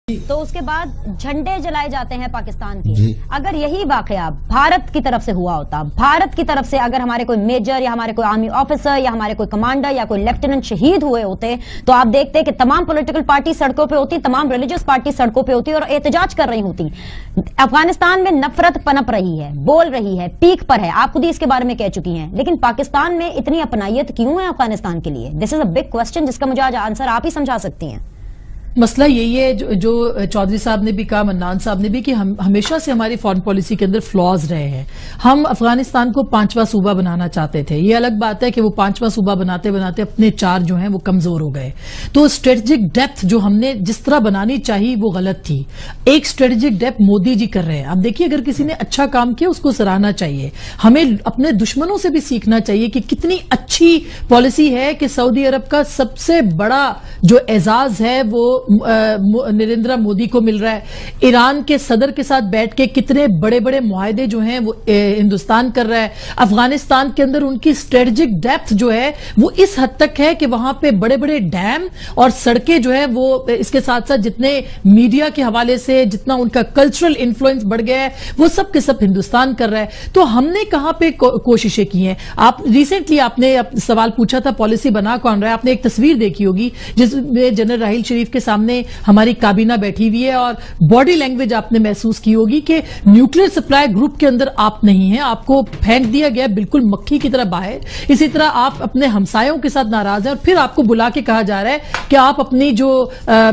تو اس کے بعد جھنڈے جلائے جاتے ہیں پاکستان کے. اگر یہی واقعہ بھارت کی طرف سے ہوا ہوتا، بھارت کی طرف سے اگر ہمارے کوئی میجر یا ہمارے کوئی آرمی آفیسر یا ہمارے کوئی کمانڈر یا کوئی لیفٹیننٹ شہید ہوئے ہوتے تو آپ دیکھتے کہ تمام پولیٹیکل پارٹی سڑکوں پہ ہوتی، تمام ریلیجس پارٹی سڑکوں پہ ہوتی اور احتجاج کر رہی ہوتی. افغانستان میں نفرت پنپ رہی ہے، بول رہی ہے، پیک پر ہے، آپ خود ہی اس کے بارے میں کہہ چکی ہیں. لیکن پاکستان میں اتنی اپنائیت کیوں ہے افغانستان کے لیے؟ دس از اے بگ کوسچن جس کا مجھے آج آنسر آپ ہی سمجھا سکتی ہیں. مسئلہ یہی ہے جو چودھری صاحب نے بھی کہا، منان صاحب نے بھی، کہ ہمیشہ سے ہماری فارن پالیسی کے اندر فلاز رہے ہیں. ہم افغانستان کو 5واں صوبہ بنانا چاہتے تھے. یہ الگ بات ہے کہ وہ 5واں صوبہ بناتے بناتے اپنے 4 جو ہیں وہ کمزور ہو گئے. تو اسٹریٹجک ڈیپتھ جو ہم نے جس طرح بنانی چاہیے وہ غلط تھی. ایک اسٹریٹجک ڈیپتھ مودی جی کر رہے ہیں. اب دیکھیے، اگر کسی نے اچھا کام کیا اس کو سراہنا چاہیے. ہمیں اپنے دشمنوں سے بھی سیکھنا چاہیے کہ کتنی اچھی پالیسی ہے کہ سعودی عرب کا سب سے بڑا جو اعزاز ہے وہ نریندر مودی کو مل رہا ہے. ایران کے صدر کے ساتھ بیٹھ کے کتنے بڑے بڑے معاہدے جو ہیں وہ ہندوستان کر رہا ہے. افغانستان کے اندر ان کی اسٹریٹجک ڈیپتھ جو ہے وہ اس حد تک ہے کہ وہاں پہ بڑے بڑے ڈیم اور سڑکیں جو ہے وہ اس کے ساتھ ساتھ جتنے میڈیا کے حوالے سے جتنا ان کا کلچرل انفلوئنس بڑھ گیا ہے وہ سب کے سب ہندوستان کر رہا ہے. تو ہم نے کہاں پہ کوششیں کی ہیں؟ آپ ریسنٹلی آپ نے سوال پوچھا تھا پالیسی بنا کون رہا ہے. آپ نے ایک تصویر دیکھی ہوگی جس میں جنرل راحیل شریف کے سامنے ہماری کابینہ بیٹھی ہوئی ہے اور باڈی لینگویج آپ نے محسوس کی ہوگی کہ نیوکلیر سپلائی گروپ کے اندر آپ نہیں ہیں، آپ کو پھینک دیا گیا بالکل مکھی کی طرح باہر. اسی طرح آپ اپنے ہمسایوں کے ساتھ ناراض ہیں اور پھر آپ کو بلا کے کہا جا رہا ہے کہ آپ اپنی جو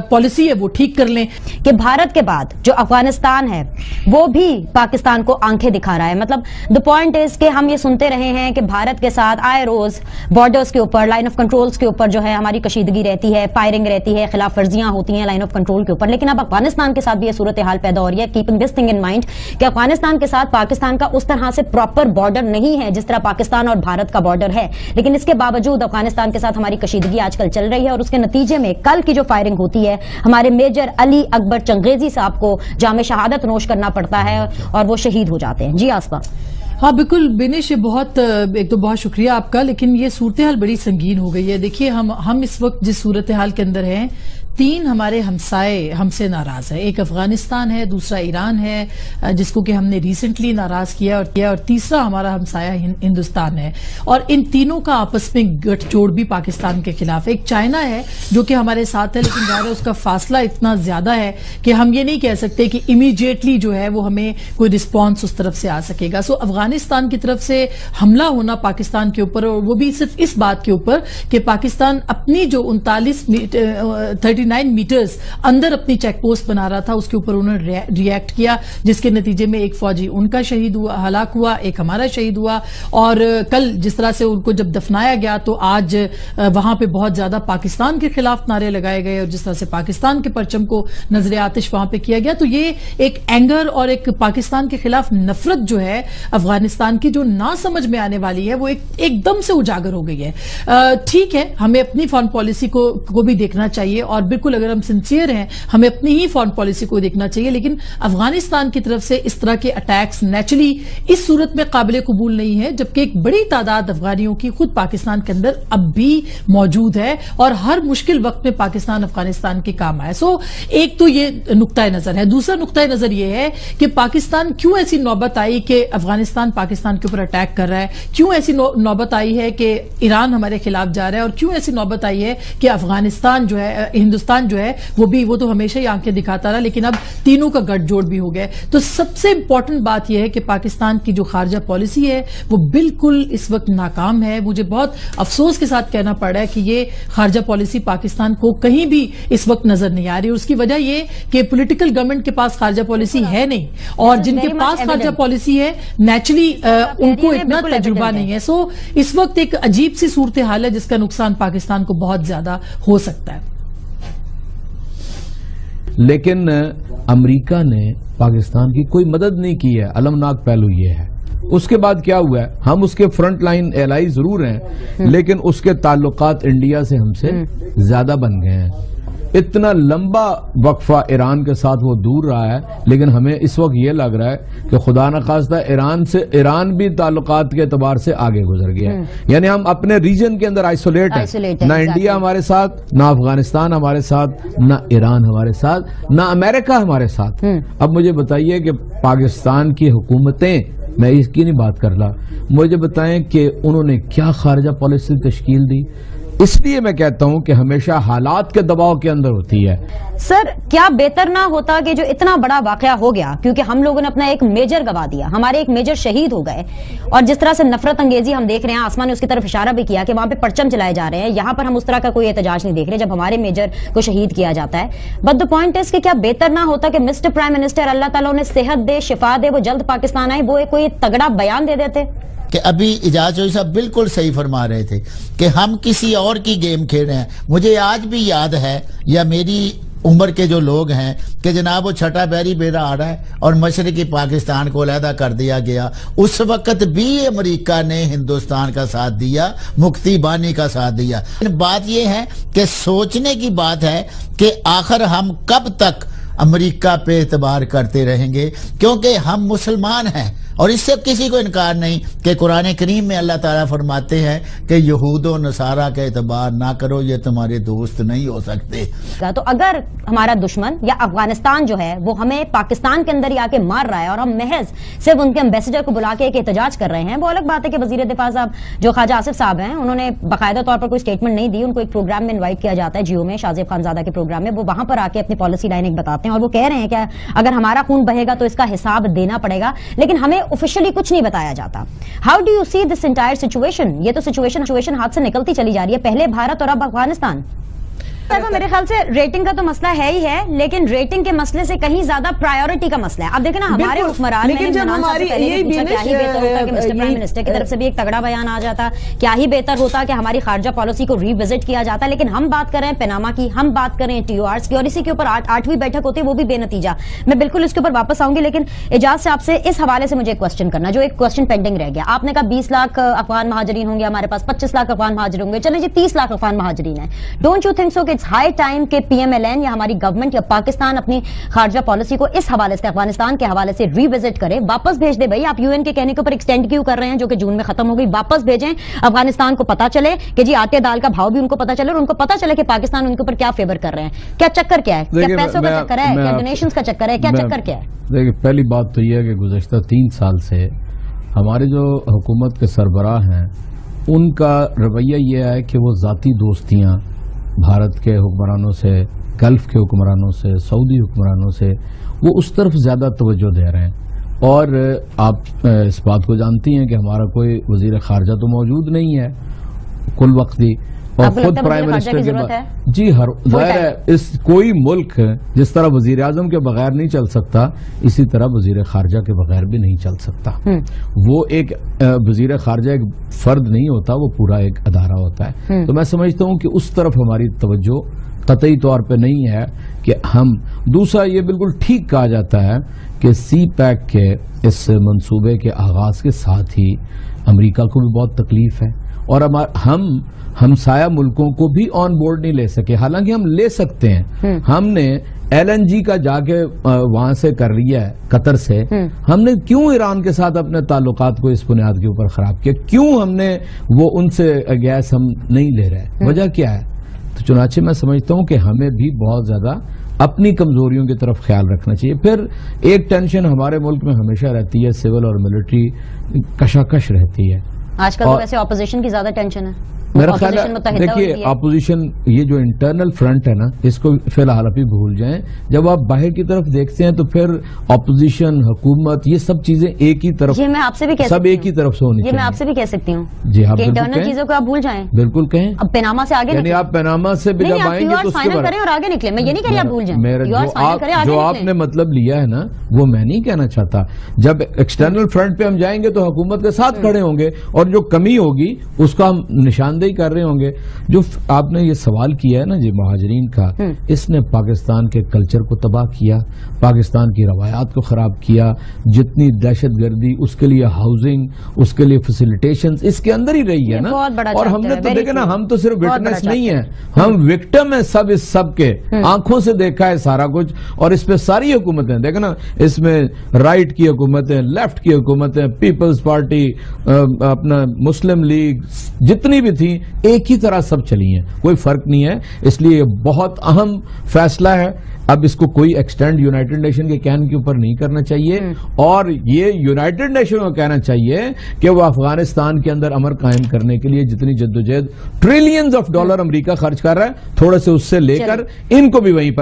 پالیسی ہے وہ ٹھیک کر لیں. کہ بھارت کے بعد جو افغانستان ہے وہ بھی پاکستان کو آنکھیں دکھا رہا ہے. مطلب دا پوائنٹ از کہ ہم یہ سنتے رہے ہیں کہ بھارت کے ساتھ آئے روز بارڈرز کے اوپر، لائن آف کنٹرولز کے اوپر جو ہے ہماری کشیدگی رہتی ہے، فائرنگ رہتی ہے، خلاف ورزیاں ہوتی ہیں لائن آف کنٹرول کے اوپر. لیکن اب افغانستان کے ساتھ بھی یہ صورتحال پیدا ہو رہی ہے. Keeping this thing in mind کہ افغانستان کے ساتھ پاکستان کا اس طرح سے پراپر بارڈر نہیں ہے جس طرح پاکستان اور بھارت کا بارڈر ہے. لیکن اس کے باوجود افغانستان کے ساتھ ہماری کشیدگی آج کل چل رہی ہے اور اس کے نتیجے میں کل کی جو فائرنگ ہوتی ہے ہمارے میجر علی اکبر چنگیزی صاحب کو جام شہادت نوش کرنا پڑتا ہے اور وہ شہید ہو جاتے ہیں. جی آسپا. ہاں بالکل بینش، ایک تو بہت شکریہ آپ کا، لیکن یہ صورتحال بڑی سنگین ہو گئی ہے. دیکھیے ہم اس وقت جس صورتحال کے اندر ہیں، 3 ہمارے ہمسائے ہم سے ناراض ہیں. ایک افغانستان ہے، دوسرا ایران ہے جس کو کہ ہم نے ریسنٹلی ناراض کیا اور تیسرا ہمارا ہمسایہ ہندوستان ہے. اور ان تینوں کا آپس میں گٹھ جوڑ بھی پاکستان کے خلاف. ایک چائنا ہے جو کہ ہمارے ساتھ ہے، لیکن ظاہر ہے اس کا فاصلہ اتنا زیادہ ہے کہ ہم یہ نہیں کہہ سکتے کہ امیڈیٹلی جو ہے وہ ہمیں کوئی رسپانس اس طرف سے آ سکے گا. سو افغانستان کی طرف سے حملہ ہونا پاکستان کے اوپر، اور وہ بھی صرف اس بات کے اوپر کہ پاکستان اپنی جو 39 میٹرز اندر اپنی چیک پوسٹ بنا رہا تھا، اس کے اوپر انہوں نے ریئیکٹ کیا، جس کے نتیجے میں ایک فوجی ان کا شہید ہوا، ہلاک ہوا، ایک ہمارا شہید ہوا. اور کل جس طرح سے ان کو جب دفنایا گیا تو آج وہاں پہ بہت زیادہ پاکستان کے خلاف نعرے لگائے گئے اور جس طرح سے پاکستان کے پرچم کو نظر آتش وہاں پہ کیا گیا. تو یہ ایک اینگر اور ایک پاکستان کے خلاف نفرت جو ہے افغانستان کی جو نہ سمجھ میں آنے والی ہے وہ ایک دم سے اجاگر ہو گئی ہے. ٹھیک ہے، ہمیں اپنی فارن پالیسی کو بھی دیکھنا چاہیے اور بالکل اگر ہم سنسیئر ہیں ہمیں اپنی ہی فارن پالیسی کو دیکھنا چاہیے. لیکن افغانستان کی طرف سے اس طرح کے اٹیکس نیچرلی اس صورت میں قابل قبول نہیں ہے جبکہ ایک بڑی تعداد افغانیوں کی خود پاکستان کے اندر اب بھی موجود ہے اور ہر مشکل وقت میں پاکستان افغانستان کے کام آئے. سو ایک تو یہ نقطۂ نظر ہے. دوسرا نقطۂ نظر یہ ہے کہ پاکستان کیوں ایسی نوبت آئی کہ افغانستان پاکستان کے اوپر اٹیک کر رہا ہے، کیوں ایسی نوبت آئی ہے کہ ایران ہمارے خلاف جا رہا ہے، اور کیوں ایسی نوبت آئی ہے کہ افغانستان جو ہے، ہندوستان جو ہے وہ تو ہمیشہ ہی آنکھیں دکھاتا رہا لیکن اب تینوں کا گٹھ جوڑ بھی ہو گیا. تو سب سے امپورٹنٹ بات یہ ہے کہ پاکستان کی جو خارجہ پالیسی ہے وہ بالکل اس وقت ناکام ہے. مجھے بہت افسوس کے ساتھ کہنا پڑ رہا ہے کہ یہ خارجہ پالیسی پاکستان کو کہیں بھی اس وقت نظر نہیں آ رہی. اور اس کی وجہ یہ کہ پولیٹیکل گورنمنٹ کے پاس خارجہ پالیسی ہے نہیں، اور جن کے پاس خارجہ پالیسی ہے نیچرلی ان کو اتنا تجربہ نہیں ہے. سو اس وقت ایک عجیب سی صورتحال ہے جس کا نقصان پاکستان کو بہت زیادہ ہو سکتا ہے. لیکن امریکہ نے پاکستان کی کوئی مدد نہیں کی ہے. المناک پہلو یہ ہے. اس کے بعد کیا ہوا ہے؟ ہم اس کے فرنٹ لائن ایلائی ضرور ہیں لیکن اس کے تعلقات انڈیا سے ہم سے زیادہ بن گئے ہیں. اتنا لمبا وقفہ ایران کے ساتھ وہ دور رہا ہے، لیکن ہمیں اس وقت یہ لگ رہا ہے کہ خدا نخواستہ ایران بھی تعلقات کے اعتبار سے آگے گزر گیا ہے. یعنی ہم اپنے ریجن کے اندر آئسولیٹ ہیں. نہ انڈیا ہمارے ساتھ، نہ افغانستان ہمارے ساتھ، نہ ایران ہمارے ساتھ، نہ امریکہ ہمارے ساتھ. اب مجھے بتائیے کہ پاکستان کی حکومتیں، میں اس کی نہیں بات کر رہا، مجھے بتائیں کہ انہوں نے کیا خارجہ پالیسی تشکیل دی. اس لیے میں کہتا ہوں کہ ہمیشہ حالات کے دباؤ کے اندر ہوتی ہے. سر کیا بہتر نہ ہوتا کہ جو اتنا بڑا واقعہ ہو گیا، کیونکہ ہم لوگوں نے اپنا ایک میجر گوا دیا، ہمارے ایک میجر شہید ہو گئے، اور جس طرح سے نفرت انگیزی ہم دیکھ رہے ہیں، آسمان نے اس کی طرف اشارہ بھی کیا کہ وہاں پہ پرچم چلائے جا رہے ہیں، یہاں پر ہم اس طرح کا کوئی احتجاج نہیں دیکھ رہے جب ہمارے میجر کو شہید کیا جاتا ہے. بٹ دا پوائنٹ از کہ کیا بہتر نہ ہوتا کہ مسٹر پرائم منسٹر، اللہ تعالیٰ انہیں صحت دے، شفا دے، وہ جلد پاکستان آئے، وہ کوئی تگڑا بیان دے دیتے کہ ابھی اعجاز چودھری صاحب بالکل صحیح فرما رہے تھے کہ ہم کسی اور کی گیم کھیل رہے ہیں. مجھے آج بھی یاد ہے، یا میری عمر کے جو لوگ ہیں، کہ جناب وہ چھٹا بیری بیرا آ رہا ہے اور مشرقی پاکستان کو علیحدہ کر دیا گیا. اس وقت بھی امریکہ نے ہندوستان کا ساتھ دیا، مکتی بانی کا ساتھ دیا. بات یہ ہے کہ سوچنے کی بات ہے کہ آخر ہم کب تک امریکہ پہ اعتبار کرتے رہیں گے، کیونکہ ہم مسلمان ہیں. اور اس سے کسی کو انکار نہیں کہ قرآن کریم میں اللہ تعالیٰ فرماتے ہیں کہ یہود و نصارہ کا اعتبار نہ کرو، یہ تمہارے دوست نہیں ہو سکتے. تو اگر ہمارا دشمن یا افغانستان جو ہے وہ ہمیں پاکستان کے اندر ہی آ کے مار رہا ہے اور ہم محض صرف ان کے امبیسڈر کو بلا کے ایک احتجاج کر رہے ہیں، وہ الگ بات ہے کہ وزیر دفاع صاحب جو خواجہ آصف صاحب ہیں، انہوں نے باقاعدہ طور پر کوئی اسٹیٹمنٹ نہیں دی. ان کو ایک پروگرام میں انوائٹ کیا جاتا ہے جیو میں، شاہ زیب خان زادہ کے پروگرام میں، وہ وہاں پر آ کے اپنی پالیسی لائن ایک بتاتے ہیں، اور وہ کہہ رہے ہیں کہ اگر ہمارا خون بہے گا تو اس کا حساب دینا پڑے گا. لیکن ہمیں آفیشلی کچھ نہیں بتایا جاتا. How do you see this entire situation? یہ تو سچویشن ہاتھ سے نکلتی چلی جا رہی ہے، پہلے بھارت اور اب افغانستان. میرے خیال سے ریٹنگ کا تو مسئلہ ہے ہی ہے، لیکن ریٹنگ کے مسئلے سے کہیں زیادہ پرائیورٹی کا مسئلہ ہے. اب دیکھیں نا ہمارے حکمران نے کیا ہی بہتر ہوتا کہ مسٹر پرائم منسٹر کی طرف سے بھی ایک تگڑا بیان آ جاتا، کیا ہی بہتر ہوتا کہ ہماری خارجہ پالیسی کو ری وزٹ کیا جاتا. لیکن ہم بات کر رہے ہیں پیناما کی، ہم بات کر رہے ہیں TORs کی، اور اسی کے اوپر 8ویں بیٹھک ہوتی ہے، وہ بھی بے نتیجہ. میں بالکل اس کے اوپر واپس آؤں گی، لیکن اعجاز سے آپ سے اس حوالے سے مجھے ایک کوسچن کرنا، جو ایک کوسچن پینڈنگ رہ گیا. آپ نے کہا 20 لاکھ افغان مہاجرین ہوں گے ہمارے پاس، 25 لاکھ افغان مہاجرین ہوں گے، چلیں جی 30 لاکھ افغان مہاجرین ہیں. ڈونٹ یو تھنک سو کہ اٹس ہائی ٹائم کہ PMLN یا ہماری گورنمنٹ یا پاکستان اپنی خارجہ پالیسی کو اس حوالے سے، افغانستان کے حوالے سے ری وزٹ کرے، واپس بھیج دے. بھائی آپ UN کے کہنے کے اوپر ایکسٹینڈ کیوں کر رہے ہیں جو کہ جون میں ختم ہو گئی؟ واپس بھیجیں، افغانستان کو پتا چلے کہ جی آٹے دال کا بھاؤ بھی ان کو پتا چلے، اور ان کو پتا چلے کہ پاکستان ان کے اوپر کیا فیور کر رہے ہیں. کیا چکر کیا ہے؟ کیا پیسوں کا چکر ہے؟ کیا ڈونیشنز کا چکر ہے؟ کیا چکر کیا ہے؟ دیکھیں پہلی بات تو یہ ہے کہ گزشتہ 3 سال سے ہمارے جو حکومت کے سربراہ ہیں ان کا رویہ یہ ہے کہ وہ ذاتی دوستیاں بھارت کے حکمرانوں سے، گلف کے حکمرانوں سے، سعودی حکمرانوں سے، وہ اس طرف زیادہ توجہ دے رہے ہیں. اور آپ اس بات کو جانتی ہیں کہ ہمارا کوئی وزیر خارجہ تو موجود نہیں ہے کل وقتی، اور خود پرائم منسٹر کے بعد جی ظاہر ہے اس کوئی ملک جس طرح وزیر اعظم کے بغیر نہیں چل سکتا، اسی طرح وزیر خارجہ کے بغیر بھی نہیں چل سکتا. وہ ایک وزیر خارجہ ایک فرد نہیں ہوتا، وہ پورا ایک ادارہ ہوتا ہے. تو میں سمجھتا ہوں کہ اس طرف ہماری توجہ قطعی طور پہ نہیں ہے کہ ہم. دوسرا یہ بالکل ٹھیک کہا جاتا ہے کہ CPEC کے اس منصوبے کے آغاز کے ساتھ ہی امریکہ کو بھی بہت تکلیف ہے، اور ہم ہمسایہ ملکوں کو بھی آن بورڈ نہیں لے سکے. حالانکہ ہم لے سکتے ہیں. ہم نے LNG کا جا کے وہاں سے کر لیا ہے قطر سے. ہم نے کیوں ایران کے ساتھ اپنے تعلقات کو اس بنیاد کے اوپر خراب کیا؟ کیوں ہم نے وہ ان سے گیس ہم نہیں لے رہے؟ وجہ کیا ہے؟ تو چنانچہ میں سمجھتا ہوں کہ ہمیں بھی بہت زیادہ اپنی کمزوریوں کی طرف خیال رکھنا چاہیے. پھر ایک ٹینشن ہمارے ملک میں ہمیشہ رہتی ہے، سول اور ملٹری کشاکش رہتی ہے. آج کل تو ویسے اپوزیشن کی زیادہ ٹینشن ہے. میرا خیال ہے دیکھیے اپوزیشن یہ جو انٹرنل فرنٹ ہے نا، اس کو فی الحال ابھی بھول جائیں. جب آپ باہر کی طرف دیکھتے ہیں تو پھر اپوزیشن، حکومت، یہ سب چیزیں ایک ہی طرف، یہ میں آپ سے بھی سب ایک ہی طرف سے ہونی چاہیے. یہ میں آپ سے بھی کہہ سکتی ہوں جی ہاں، انٹرنل چیزوں کو آپ بھول جائیں. بالکل کہیں. اب پیناما سے آگے یعنی آپ پیناما سے بھی جب آئیں گے تو فائنل کریں اور آگے نکلیں. میں یہ نہیں کہہ رہی آپ بھول جائیں. جو آپ نے مطلب لیا ہے نا، وہ میں نہیں کہنا چاہتا. جب ایکسٹرنل فرنٹ پہ ہم جائیں گے تو حکومت کے ساتھ کھڑے ہوں گے، اور جو کمی ہوگی اس کا ہم نشاندہی کر رہے ہوں گے. جو آپ نے یہ سوال کیا ہے نا جی مہاجرین کا, اس نے پاکستان کے کلچر کو تباہ کیا, پاکستان کی روایات کو خراب کیا. جتنی دہشت گردی, اس کے لیے ہاؤسنگ, اس کے لیے فیسیلیٹیشن اس کے اندر ہی رہی ہے نا. اور ہم نے تو دیکھا نا, ہم تو صرف وٹنس نہیں ہیں, ہم وکٹم ہیں سب اس سب کے. آنکھوں سے دیکھا ہے سارا کچھ, اور اس پہ ساری حکومتیں دیکھا نا, اس میں رائٹ کی حکومتیں, لیفٹ کی حکومتیں, پیپلز پارٹی, اپنا مسلم لیگ, جتنی بھی تھیں ایک ہی طرح سب چلی ہیں, کوئی فرق نہیں ہے. اس لیے یہ بہت اہم فیصلہ ہے. اب اس کو کوئی ایکسٹینڈ یونائٹڈ نیشن کے کہنے کے اوپر نہیں کرنا چاہیے, اور یہ یونائٹڈ نیشن کو کہنا چاہیے کہ وہ افغانستان کے اندر امن قائم کرنے کے لیے جتنی جدوجہد $ٹریلینز امریکہ خرچ کر رہا ہے, تھوڑے سے اس سے لے کر ان کو بھی وہیں پر